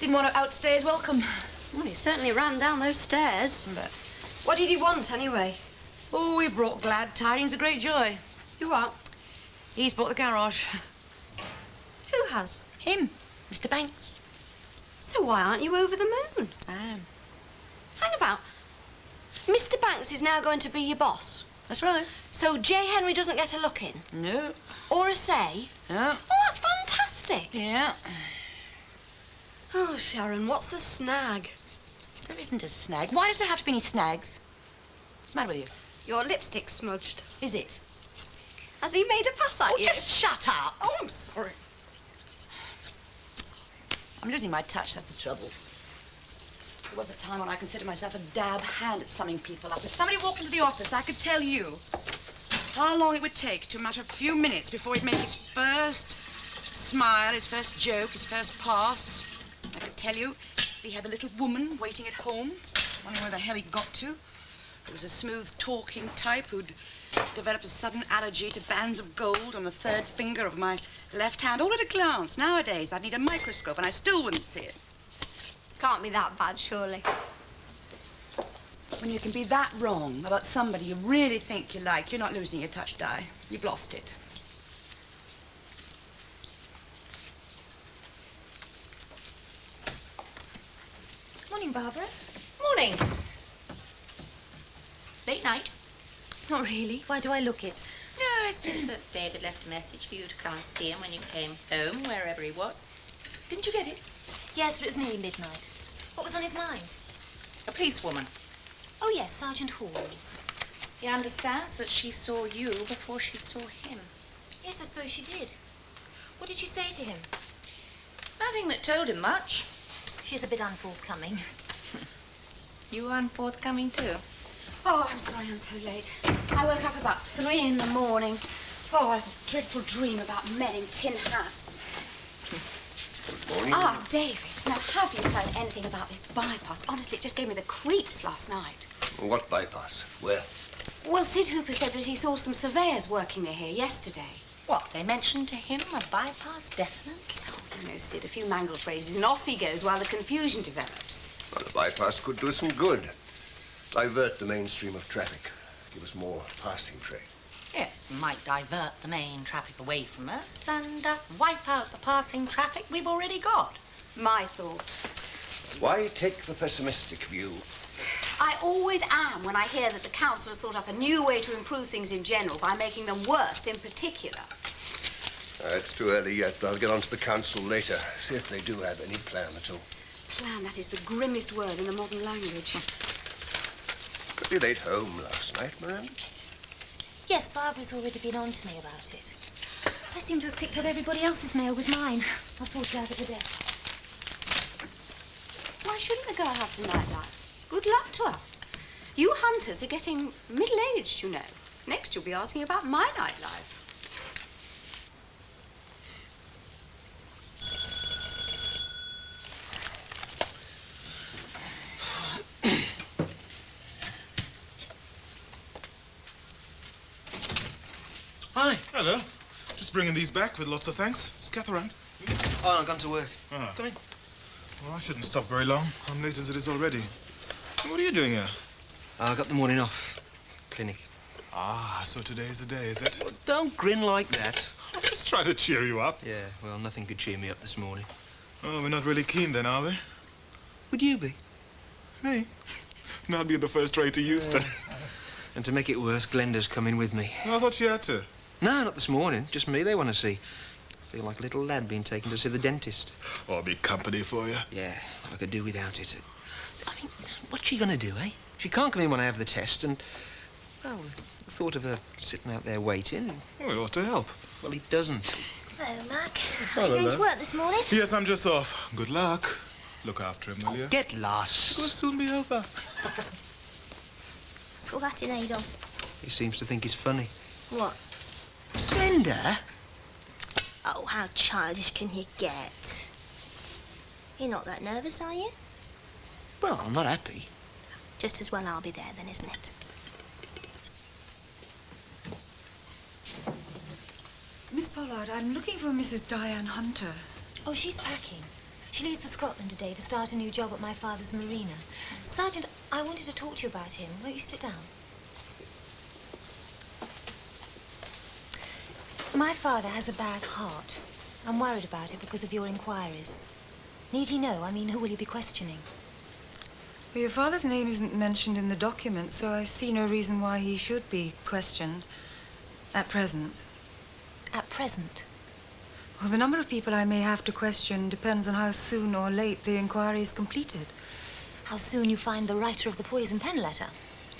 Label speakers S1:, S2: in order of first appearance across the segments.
S1: McMorrough outstay his welcome.
S2: Well, he certainly ran down those stairs.
S1: But
S2: what did he want, anyway?
S1: oh, we brought glad tidings of great joy.
S2: You what?
S1: He's bought the garage.
S2: Who has?
S1: Him, Mr. Banks.
S2: So why aren't you over the moon?
S1: I am.
S2: Hang about. Mr. Banks is now going to be your boss.
S1: That's right.
S2: So J. Henry doesn't get a look in?
S1: No.
S2: Or a say?
S1: Yeah.
S2: Oh, that's fantastic.
S1: Yeah.
S2: Oh, Sharon, what's the snag?
S1: There isn't a snag. Why does there have to be any snags? What's the matter with
S2: Your lipstick's smudged.
S1: you? Is it?
S2: Has he made a pass at
S1: Oh,
S2: you?
S1: just shut up.
S2: Oh, I'm sorry.
S1: I'm losing my touch, that's the trouble. There was a time when I considered myself a dab hand at summing people up. If somebody walked into the office, I could tell you how long it would take to a matter of a few minutes before he'd make his first smile, his first joke, his first pass. I could tell you if he had a little woman waiting at home, wondering where the hell he got to. It was a smooth-talking type who'd developed a sudden allergy to bands of gold on the third finger of my left hand, all at a glance. Nowadays, I'd need a microscope, and I still wouldn't see it.
S2: Can't be that bad, surely.
S1: When you can be that wrong about somebody you really think you like, you're not losing your touch, Di. You've lost it.
S3: Morning, Barbara.
S4: Morning. Late night?
S3: Not really. Why do I look it?
S4: No, it's just that David left a message for you to come and see him when you came home, wherever he was. Didn't you get it?
S3: Yes, but it was nearly midnight. What was on his mind?
S4: A policewoman.
S3: Oh, yes, Sergeant Halls.
S4: He understands that she saw you before she saw him.
S3: Yes, I suppose she did. What did she say to him?
S4: Nothing that told him much.
S3: She's a bit unforthcoming.
S4: You unforthcoming too?
S5: Oh, I'm sorry I'm so late. I woke up about 3 in the morning. Oh, I had a dreadful dream about men in tin hats.
S6: Good morning.
S5: Ah, David, now have you heard anything about this bypass? Honestly, it just gave me the creeps last night.
S6: What bypass? Where?
S5: Well, Sid Hooper said that he saw some surveyors working near here yesterday.
S4: What, they mentioned to him a bypass, definitely?
S5: Oh, you know, Sid, a few mangled phrases and off he goes while the confusion develops.
S6: Well, the bypass could do some good. Divert the mainstream of traffic. Give us more passing trade.
S4: Yes, might divert the main traffic away from us and wipe out the passing traffic we've already got.
S5: My thought.
S6: Why take the pessimistic view?
S5: I always am when I hear that the council has thought up a new way to improve things in general by making them worse in particular.
S6: It's too early yet, but I'll get on to the council later. See if they do have any plan at all.
S5: Plan, that is the grimmest word in the modern language.
S6: Could be late home last night, Miranda.
S3: Yes, Barbara's already been on to me about it. I seem to have picked up everybody else's mail with mine. I'll sort it out at the desk.
S5: Why shouldn't the girl have some nightlife? Good luck to her. You hunters are getting middle-aged, you know. Next you'll be asking about my nightlife.
S7: Hi. Hello. Just bringing these back with lots of thanks. Scatter around.
S8: Oh, I've gone to work.
S7: Ah.
S8: Come in.
S7: Well, I shouldn't stop very long. I'm late as it is already. What are you doing here?
S8: I got the morning off. Clinic.
S7: Ah, so today's the day, is it?
S8: Well, don't grin like that.
S7: I'm just trying to cheer you up.
S8: Yeah, well, nothing could cheer me up this morning.
S7: Oh, we're not really keen then, are we?
S8: Would you be?
S7: Me? Not be the first rate to Euston.
S8: And to make it worse, Glenda's coming with me.
S7: Oh, I thought she had to.
S8: No, not this morning. Just me they want to see. I feel like a little lad being taken to see the dentist.
S7: Oh, I'll be company for you.
S8: Yeah, well, I could do without it. I mean, what's she going to do, eh? She can't come in when I have the test and... Well, the thought of her sitting out there waiting...
S7: Well, it ought to help.
S8: Well, it doesn't.
S3: Hello, Mac.
S7: Hello,
S3: Are you going
S7: there.
S3: to work this morning?
S7: Yes, I'm just off. Good luck. Look after him, will you?
S8: Get lost.
S7: It will soon be over.
S3: Saw that in Adolf.
S8: He seems to think it's funny.
S3: What?
S8: Glenda?
S3: Oh, how childish can you get? You're not that nervous, are you?
S8: Well, I'm not happy.
S3: Just as well I'll be there then, isn't it?
S9: Miss Pollard, I'm looking for Mrs. Diane Hunter.
S3: Oh, she's packing. She leaves for Scotland today to start a new job at my father's marina. Sergeant, I wanted to talk to you about him. Won't you sit down? My father has a bad heart. I'm worried about it because of your inquiries. Need he know? I mean, who will you be questioning?
S9: Well, your father's name isn't mentioned in the document, so I see no reason why he should be questioned at present.
S3: At present?
S9: Well, the number of people I may have to question depends on how soon or late the inquiry is completed.
S3: How soon you find the writer of the poison pen letter?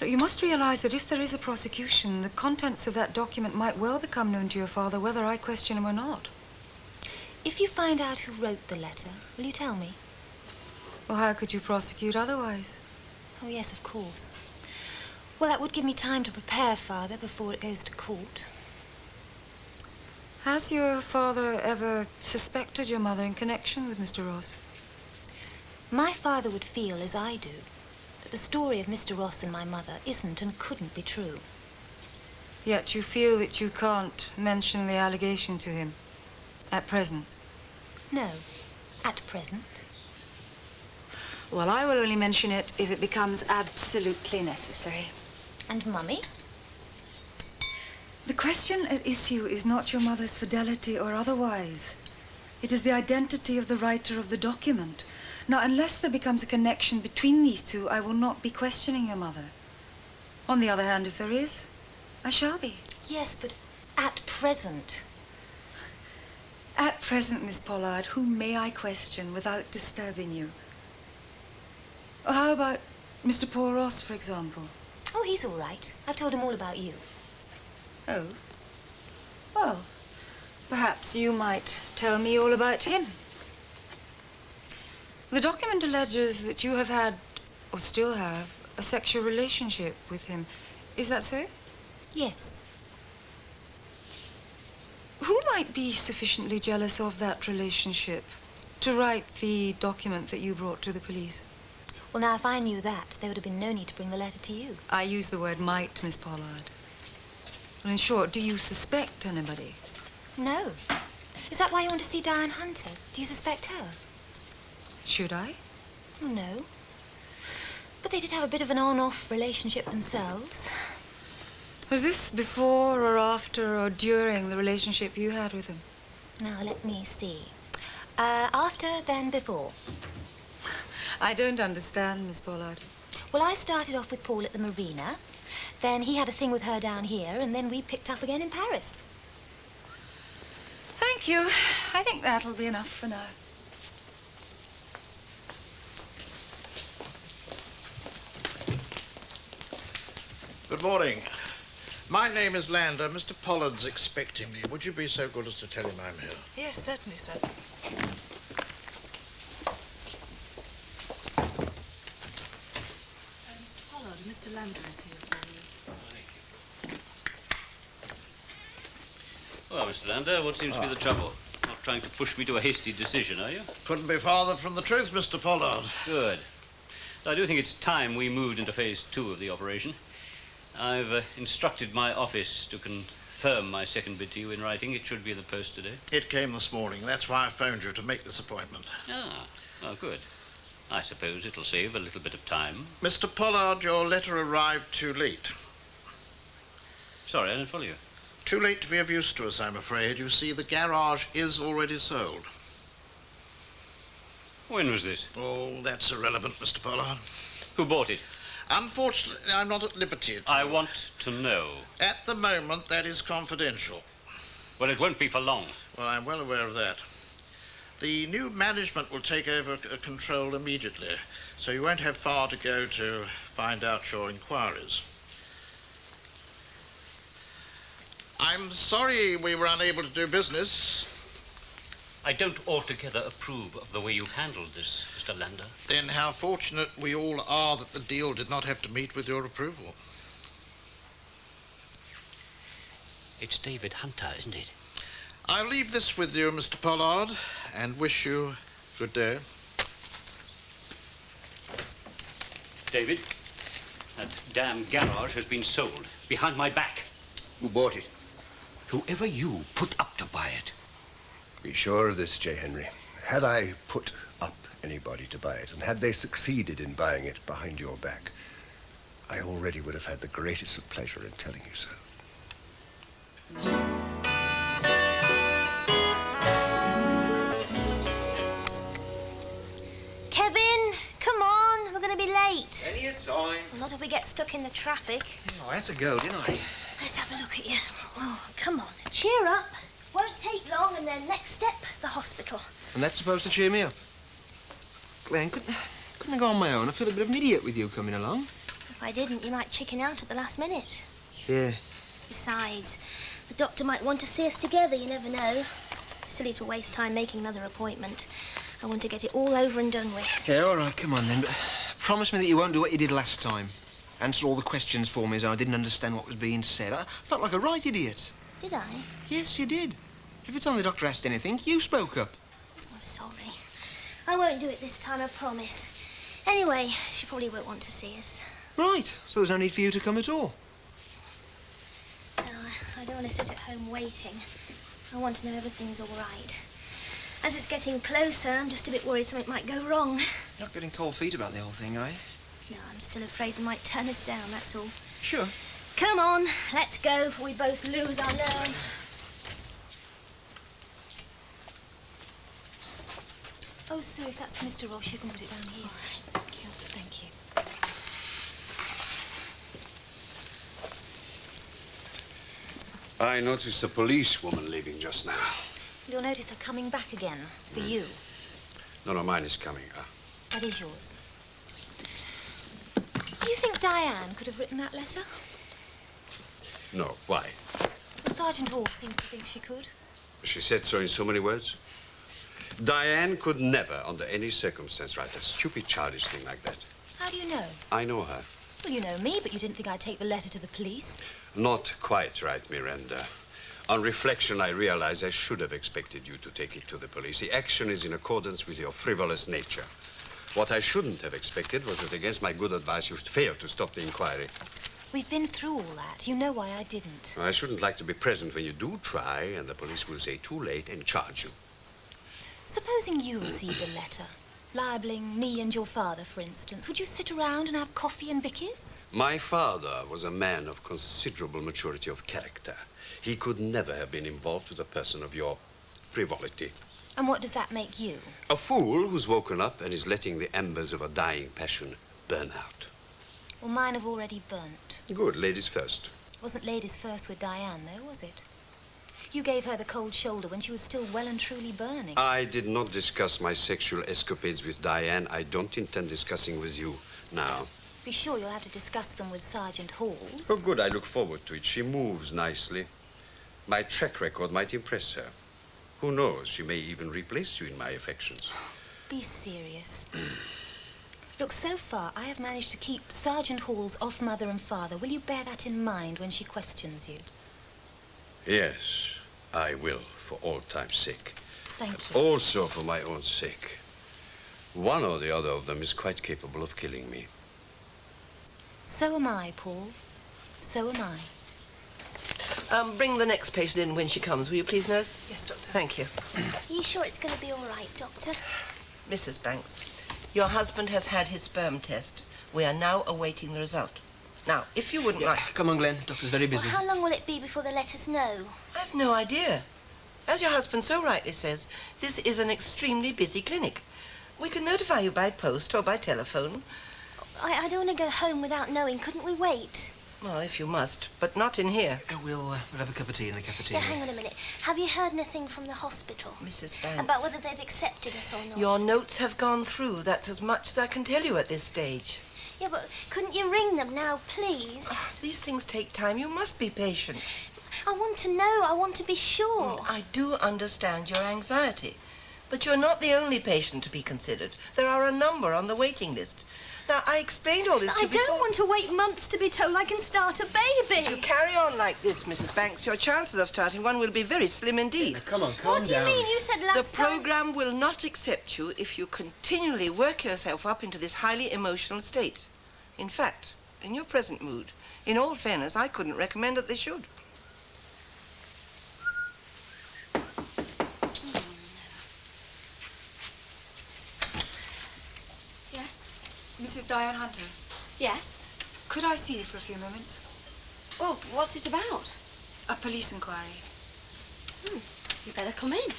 S9: Look, you must realize that if there is a prosecution, the contents of that document might well become known to your father, whether I question him or not.
S3: If you find out who wrote the letter, will you tell me?
S9: Well, how could you prosecute otherwise?
S3: Oh, yes, of course. Well, that would give me time to prepare, Father, before it goes to court.
S9: Has your father ever suspected your mother in connection with Mr. Ross?
S3: My father would feel, as I do, that the story of Mr. Ross and my mother isn't and couldn't be true.
S9: Yet you feel that you can't mention the allegation to him at present?
S3: No, at present.
S9: Well, I will only mention it if it becomes absolutely necessary.
S3: And Mummy?
S9: The question at issue is not your mother's fidelity or otherwise. It is the identity of the writer of the document. Now, unless there becomes a connection between these two, I will not be questioning your mother. On the other hand, if there is, I shall be.
S3: Yes, but at present.
S9: At present, Miss Pollard, who may I question without disturbing you? Or how about Mr. Paul Ross, for example?
S3: Oh, he's all right. I've told him all about you.
S9: Oh. Well, perhaps you might tell me all about him. The document alleges that you have had, or still have, a sexual relationship with him. Is that so?
S3: Yes.
S9: Who might be sufficiently jealous of that relationship to write the document that you brought to the police?
S3: Well, now, if I knew that, there would have been no need to bring the letter to you.
S9: I use the word might, Miss Pollard. Well, in short, do you suspect anybody?
S3: No. Is that why you want to see Diane Hunter? Do you suspect her?
S9: Should I?
S3: No. But they did have a bit of an on-off relationship themselves.
S9: Was this before or after or during the relationship you had with him?
S3: Now, let me see. After, then before.
S9: I don't understand, Miss Pollard.
S3: Well, I started off with Paul at the marina. Then he had a thing with her down here, and then we picked up again in Paris.
S9: Thank you. I think that'll be enough for now.
S10: Good morning. My name is Landa. Mr. Pollard's expecting me. Would you be so good as to tell him I'm here?
S11: Yes, certainly, sir. Mr. Pollard, Mr. Landa is here for you.
S12: Well, Mr. Landa, what seems to be the trouble? Not trying to push me to a hasty decision, are you?
S10: Couldn't be farther from the truth, Mr. Pollard.
S12: Good. I do think it's time we moved into phase 2 of the operation. I've instructed my office to confirm my second bid to you in writing. It should be in the post today.
S10: It came this morning. That's why I phoned you to make this appointment.
S12: Ah, well, good. I suppose it'll save a little bit of time.
S10: Mr. Pollard, your letter arrived too late.
S12: Sorry, I didn't follow you.
S10: Too late to be of use to us, I'm afraid. You see, the garage is already sold.
S12: When was this?
S10: Oh, that's irrelevant, Mr. Pollard.
S12: Who bought it?
S10: Unfortunately, I'm not at liberty to...
S12: I want to know.
S10: At the moment, that is confidential.
S12: Well, it won't be for long.
S10: Well, I'm well aware of that. The new management will take over control immediately, so you won't have far to go to find out your inquiries. I'm sorry we were unable to do business.
S12: I don't altogether approve of the way you've handled this, Mr. Landa.
S10: Then how fortunate we all are that the deal did not have to meet with your approval.
S12: It's David Hunter, isn't it?
S10: I'll leave this with you, Mr. Pollard, and wish you good day.
S12: David, that damn garage has been sold behind my back.
S6: Who bought it?
S12: Whoever you put up to buy it.
S6: Be sure of this, J. Henry. Had I put up anybody to buy it, and had they succeeded in buying it behind your back, I already would have had the greatest of pleasure in telling you so.
S2: Kevin, come on. We're going to be late.
S8: Any time.
S2: Well, not if we get stuck in the traffic.
S8: Oh, I had to go, didn't I?
S2: Let's have a look at you. Oh, come on. Cheer up. Won't take long, and then next step, the hospital.
S8: And that's supposed to cheer me up. Glenn, couldn't I go on my own? I feel a bit of an idiot with you coming along.
S2: If I didn't, you might chicken out at the last minute.
S8: Yeah.
S2: Besides, the doctor might want to see us together, you never know. Silly to waste time making another appointment. I want to get it all over and done with.
S8: Yeah, all right, come on then. But promise me that you won't do what you did last time. Answer all the questions for me as I didn't understand what was being said. I felt like a right idiot.
S2: Did I?
S8: Yes, you did. Every time the doctor asked anything, you spoke up.
S2: I'm sorry. I won't do it this time, I promise. Anyway, she probably won't want to see us.
S8: Right, so there's no need for you to come at all.
S2: No, I don't want to sit at home waiting. I want to know everything's all right. As it's getting closer, I'm just a bit worried something might go wrong.
S8: You're not getting cold feet about the whole thing, are you?
S2: No, I'm still afraid they might turn us down, that's all.
S8: Sure.
S2: Come on, let's go before we both lose our nerve.
S3: Oh, Sue, if that's for Mr. Ross, you can put it down here. All right. Thank you.
S13: I noticed a policewoman leaving just now.
S3: You'll notice her coming back again, for you.
S13: No, mine is coming.
S3: That is yours. Do you think Diane could have written that letter?
S13: No, why?
S3: Well, Sergeant Hall seems to think she could.
S13: She said so in so many words. Diane could never, under any circumstance, write a stupid, childish thing like that.
S3: How do you know?
S13: I know her.
S3: Well, you know me, but you didn't think I'd take the letter to the police.
S13: Not quite right, Miranda. On reflection, I realize I should have expected you to take it to the police. The action is in accordance with your frivolous nature. What I shouldn't have expected was that, against my good advice, you failed to stop the inquiry.
S3: We've been through all that. You know why I didn't.
S13: I shouldn't like to be present when you do try, and the police will say too late and charge you.
S3: Supposing you received a letter, libeling me and your father, for instance, would you sit around and have coffee and bickies?
S13: My father was a man of considerable maturity of character. He could never have been involved with a person of your frivolity.
S3: And what does that make you?
S13: A fool who's woken up and is letting the embers of a dying passion burn out.
S3: Well, mine have already burnt.
S13: Good, ladies first.
S3: Wasn't ladies first with Diane, though, was it? You gave her the cold shoulder when she was still well and truly burning.
S13: I did not discuss my sexual escapades with Diane. I don't intend discussing with you now.
S3: Be sure you'll have to discuss them with Sergeant Halls.
S13: Oh, good. I look forward to it. She moves nicely. My track record might impress her. Who knows? She may even replace you in my affections.
S3: Be serious. Look, so far, I have managed to keep Sergeant Halls off Mother and Father. Will you bear that in mind when she questions you?
S13: Yes, I will, for all time's sake.
S3: Thank you.
S13: Also for my own sake. One or the other of them is quite capable of killing me.
S3: So am I, Paul. So am I.
S14: Bring the next patient in when she comes, will you please, nurse?
S11: Yes, Doctor.
S14: Thank you.
S2: Are you sure it's going to be all right, Doctor?
S14: Mrs. Banks, your husband has had his sperm test. We are now awaiting the result. Now, if you wouldn't like...
S8: Come on, Glenn. Doctor's very busy.
S2: Well, how long will it be before they let us know?
S14: I've no idea. As your husband so rightly says, this is an extremely busy clinic. We can notify you by post or by telephone.
S2: I don't want to go home without knowing. Couldn't we wait?
S14: Well, if you must, but not in here.
S8: We'll have a cup of tea in the cafeteria.
S2: Yeah, hang on a minute. Have you heard anything from the hospital?
S14: Mrs. Banks.
S2: About whether they've accepted us or not?
S14: Your notes have gone through. That's as much as I can tell you at this stage.
S2: Yeah, but couldn't you ring them now, please?
S14: These things take time. You must be patient.
S2: I want to know. I want to be sure.
S14: I do understand your anxiety. But you're not the only patient to be considered. There are a number on the waiting list. Now, I explained all this to you before.
S2: I don't want to wait months to be told I can start a baby.
S14: If you carry on like this, Mrs. Banks, your chances of starting one will be very slim indeed.
S8: Come on, calm down.
S2: What do you mean? You said last
S14: time... The program will not accept you if you continually work yourself up into this highly emotional state. In fact, in your present mood, in all fairness, I couldn't recommend that they should.
S9: Diane Hunter.
S5: Yes?
S9: Could I see you for a few moments?
S5: Well, what's it about?
S9: A police inquiry.
S5: You better come in.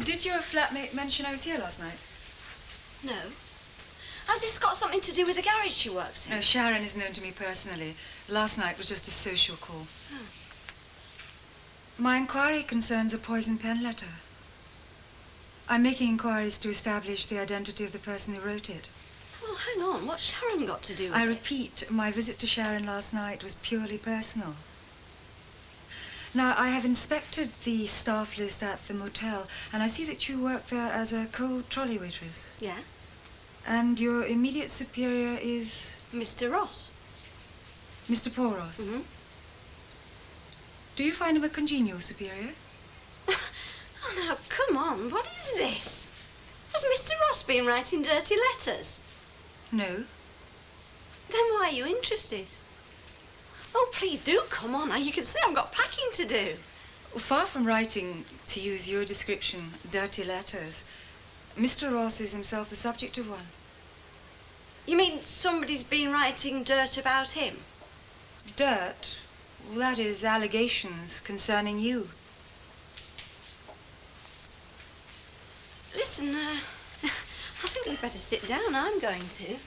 S9: Did your flatmate mention I was here last night?
S5: No. Has this got something to do with the garage she works in?
S9: No, Sharon is known to me personally. Last night was just a social call. My inquiry concerns a poison pen letter. I'm making inquiries to establish the identity of the person who wrote it.
S5: Well, hang on. What's Sharon got to do with
S9: I
S5: it?
S9: repeat, my visit to Sharon last night was purely personal. Now, I have inspected the staff list at the motel, and I see that you work there as a co-trolley waitress.
S5: Yeah?
S9: And your immediate superior is?
S5: Mr. Ross.
S9: Mr. Paul Ross?
S5: Mm-hmm.
S9: Do you find him a congenial superior?
S5: Oh, now, come on. What is this? Has Mr. Ross been writing dirty letters?
S9: No.
S5: Then why are you interested? Oh, please do come on. Now, you can see I've got packing to do.
S9: Far from writing, to use your description, dirty letters, Mr. Ross is himself the subject of one.
S5: You mean somebody's been writing dirt about him?
S9: Dirt? Well, that is allegations concerning you.
S5: Listen, I think we'd better sit down. I'm going to.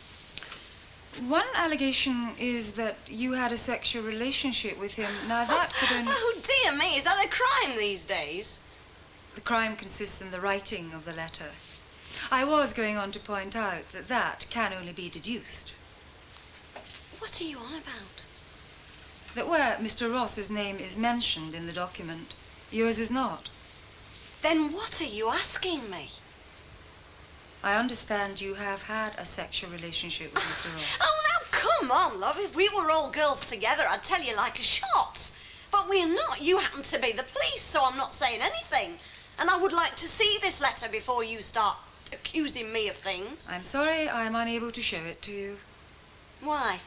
S9: One allegation is that you had a sexual relationship with him. Now, that could only...
S5: Oh, dear me, is that a crime these days?
S9: The crime consists in the writing of the letter. I was going on to point out that that can only be deduced.
S5: What are you on about?
S9: That where Mr. Ross's name is mentioned in the document, yours is not.
S5: Then what are you asking me?
S9: I understand you have had a sexual relationship with Mr. Ross.
S5: Oh, now, come on, love. If we were all girls together, I'd tell you like a shot. But we're not. You happen to be the police, so I'm not saying anything. And I would like to see this letter before you start accusing me of things.
S9: I'm sorry I'm unable to show it to you.
S5: Why?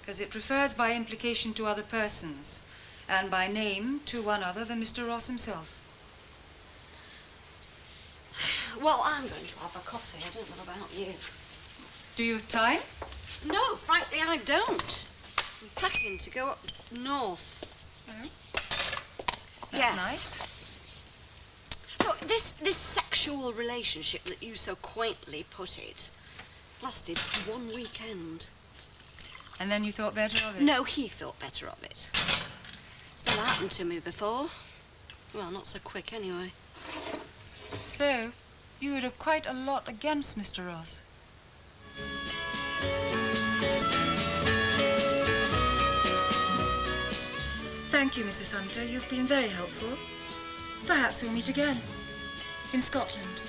S9: Because it refers by implication to other persons, and by name to one other than Mr. Ross himself.
S5: Well, I'm going to have a coffee. I don't know about you.
S9: Do you have time?
S5: No, frankly, I don't. I'm packing to go up north.
S9: Oh. That's
S5: yes.
S9: nice.
S5: Look, this sexual relationship that you so quaintly put it lasted 1 weekend.
S9: And then you thought better of it?
S5: No, he thought better of it. It's never happened to me before. Well, not so quick, anyway.
S9: So, you would have quite a lot against Mr. Ross. Thank you, Mrs. Hunter. You've been very helpful. Perhaps we'll meet again. In Scotland.